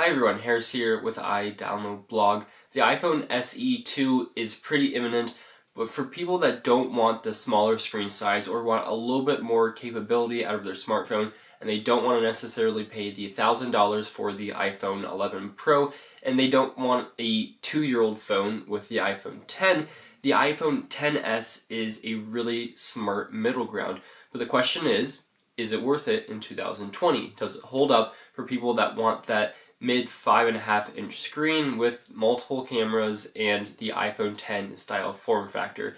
Hi everyone, Harris here with iDownloadBlog. The iPhone SE 2 is pretty imminent, but for people that don't want the smaller screen size or want a little bit more capability out of their smartphone, and they don't want to necessarily pay the $1,000 for the iPhone 11 Pro, and they don't want a 2-year-old phone with the iPhone 10, the iPhone XS is a really smart middle ground. But the question is it worth it in 2020? Does it hold up for people that want that mid 5.5-inch screen with multiple cameras and the iPhone 10 style form factor?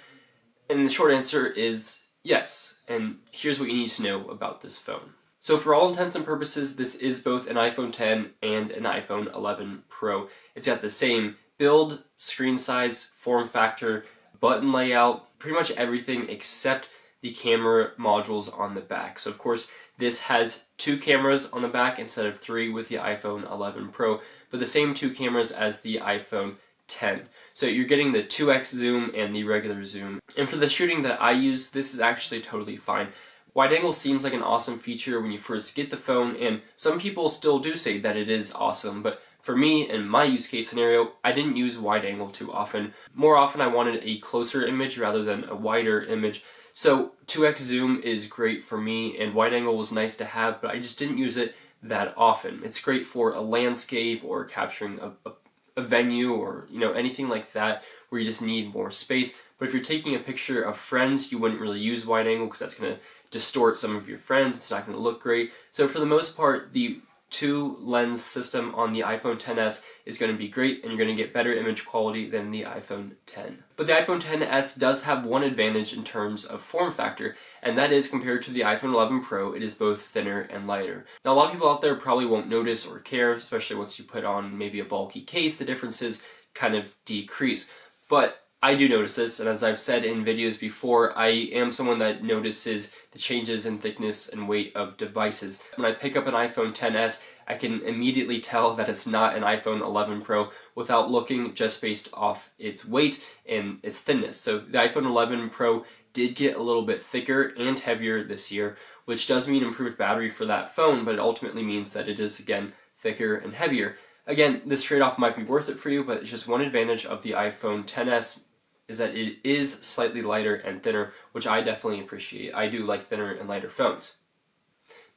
And the short answer is yes, and here's what you need to know about this phone. So for all intents and purposes, this is both an iPhone 10 and an iPhone 11 Pro. It's got the same build, screen size, form factor, button layout, pretty much everything except the camera modules on the back. So of course, this has 2 cameras on the back instead of 3 with the iPhone 11 Pro, but the same 2 cameras as the iPhone 10. So you're getting the 2x zoom and the regular zoom. And for the shooting that I use, this is actually totally fine. Wide angle seems like an awesome feature when you first get the phone, and some people still do say that it is awesome, but for me, in my use case scenario, I didn't use wide angle too often. More often I wanted a closer image rather than a wider image. So 2x zoom is great for me, and wide angle was nice to have, but I just didn't use it that often. It's great for a landscape or capturing a venue or anything like that where you just need more space. But if you're taking a picture of friends, you wouldn't really use wide angle because that's going to distort some of your friends. It's not going to look great. So for the most part, the 2-lens system on the iPhone XS is going to be great, and you're going to get better image quality than the iPhone 10. But the iPhone XS does have one advantage in terms of form factor, and that is compared to the iPhone 11 Pro, it is both thinner and lighter. Now a lot of people out there probably won't notice or care, especially once you put on maybe a bulky case, the differences kind of decrease. But I do notice this, and as I've said in videos before, I am someone that notices the changes in thickness and weight of devices. When I pick up an iPhone XS, I can immediately tell that it's not an iPhone 11 Pro without looking, just based off its weight and its thinness. So the iPhone 11 Pro did get a little bit thicker and heavier this year, which does mean improved battery for that phone, but it ultimately means that it is, again, thicker and heavier. Again, this trade-off might be worth it for you, but it's just one advantage of the iPhone XS is that it is slightly lighter and thinner, which I definitely appreciate. I do like thinner and lighter phones.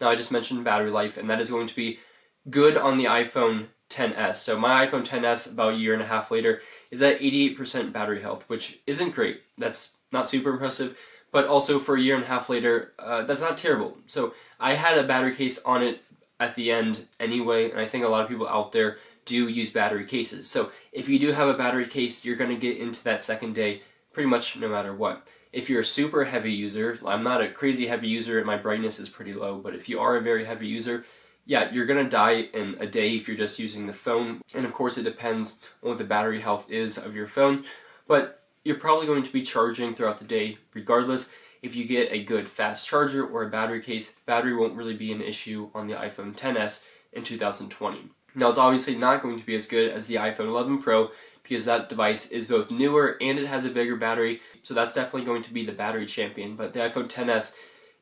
Now I just mentioned battery life, and that is going to be good on the iPhone XS. So my iPhone XS, about a year and a half later, is at 88% battery health, which isn't great. That's not super impressive, but also for a year and a half later, that's not terrible. So I had a battery case on it at the end anyway, and I think a lot of people out there do use battery cases. So if you do have a battery case, you're going to get into that second day pretty much no matter what. If you're a super heavy user, I'm not a crazy heavy user and my brightness is pretty low, but if you are a very heavy user, yeah, you're going to die in a day if you're just using the phone. And of course it depends on what the battery health is of your phone, but you're probably going to be charging throughout the day regardless. If you get a good fast charger or a battery case, battery won't really be an issue on the iPhone XS in 2020. Now it's obviously not going to be as good as the iPhone 11 Pro because that device is both newer and it has a bigger battery, so that's definitely going to be the battery champion. But the iPhone XS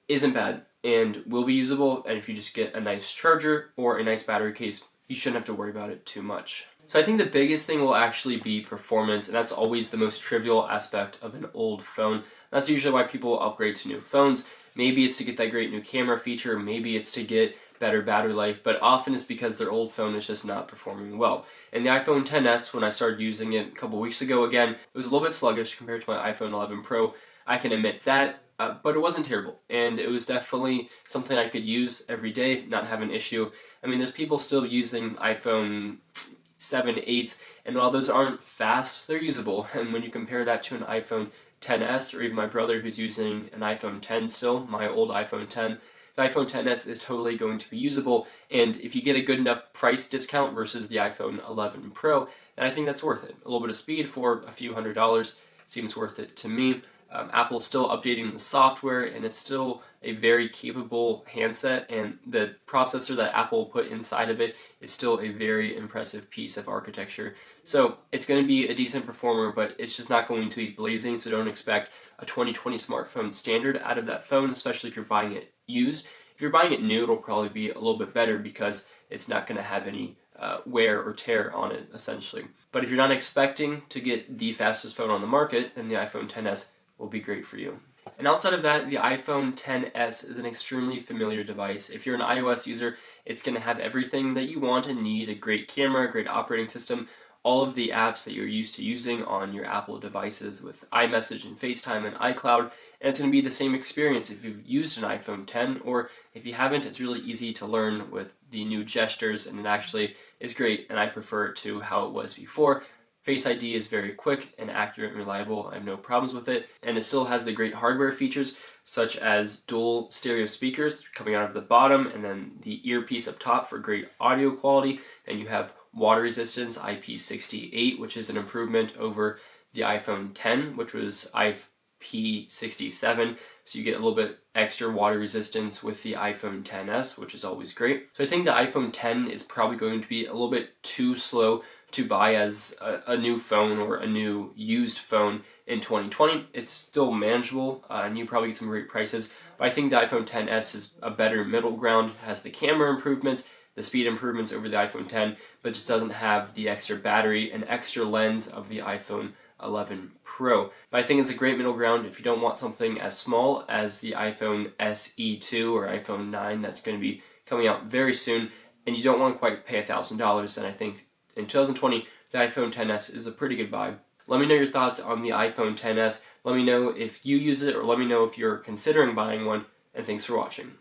isn't bad and will be usable, and if you just get a nice charger or a nice battery case, you shouldn't have to worry about it too much. So I think the biggest thing will actually be performance, and that's always the most trivial aspect of an old phone. That's usually why people upgrade to new phones. Maybe it's to get that great new camera feature, maybe it's to get better battery life, but often it's because their old phone is just not performing well. And the iPhone XS, when I started using it a couple weeks ago again, it was a little bit sluggish compared to my iPhone 11 Pro. I can admit that, but it wasn't terrible, and it was definitely something I could use every day, not have an issue. I mean, there's people still using iPhone 7, 8s, and while those aren't fast, they're usable. And when you compare that to an iPhone XS, or even my brother who's using an iPhone 10 still, my old iPhone 10, the iPhone XS is totally going to be usable, and if you get a good enough price discount versus the iPhone 11 Pro, then I think that's worth it. A little bit of speed for a few $100s seems worth it to me. Apple's still updating the software, and it's still a very capable handset, and the processor that Apple put inside of it is still a very impressive piece of architecture. So it's going to be a decent performer, but it's just not going to be blazing, so don't expect a 2020 smartphone standard out of that phone, especially if you're buying it used. If you're buying it new, it'll probably be a little bit better because it's not going to have any wear or tear on it, essentially. But if you're not expecting to get the fastest phone on the market, then the iPhone XS will be great for you. And outside of that, the iPhone XS is an extremely familiar device. If you're an iOS user, it's going to have everything that you want and need: a great camera, a great operating system, all of the apps that you're used to using on your Apple devices with iMessage and FaceTime and iCloud, and it's going to be the same experience if you've used an iPhone 10, or if you haven't, it's really easy to learn with the new gestures, and it actually is great, and I prefer it to how it was before. Face ID is very quick and accurate and reliable. I have no problems with it, and it still has the great hardware features such as dual stereo speakers coming out of the bottom, and then the earpiece up top for great audio quality. And you have water resistance IP68, which is an improvement over the iPhone 10, which was IP67. So you get a little bit extra water resistance with the iPhone XS, which is always great. So I think the iPhone 10 is probably going to be a little bit too slow to buy as a new phone or a new used phone in 2020. It's still manageable, and you probably get some great prices, but I think the iPhone XS is a better middle ground. It has the camera improvements, the speed improvements over the iPhone 10, but just doesn't have the extra battery and extra lens of the iPhone 11 Pro. But I think it's a great middle ground if you don't want something as small as the iPhone SE2 or iPhone 9 that's going to be coming out very soon, and you don't want to quite pay $1,000, then I think in 2020, the iPhone XS is a pretty good buy. Let me know your thoughts on the iPhone XS. Let me know if you use it, or let me know if you're considering buying one, and thanks for watching.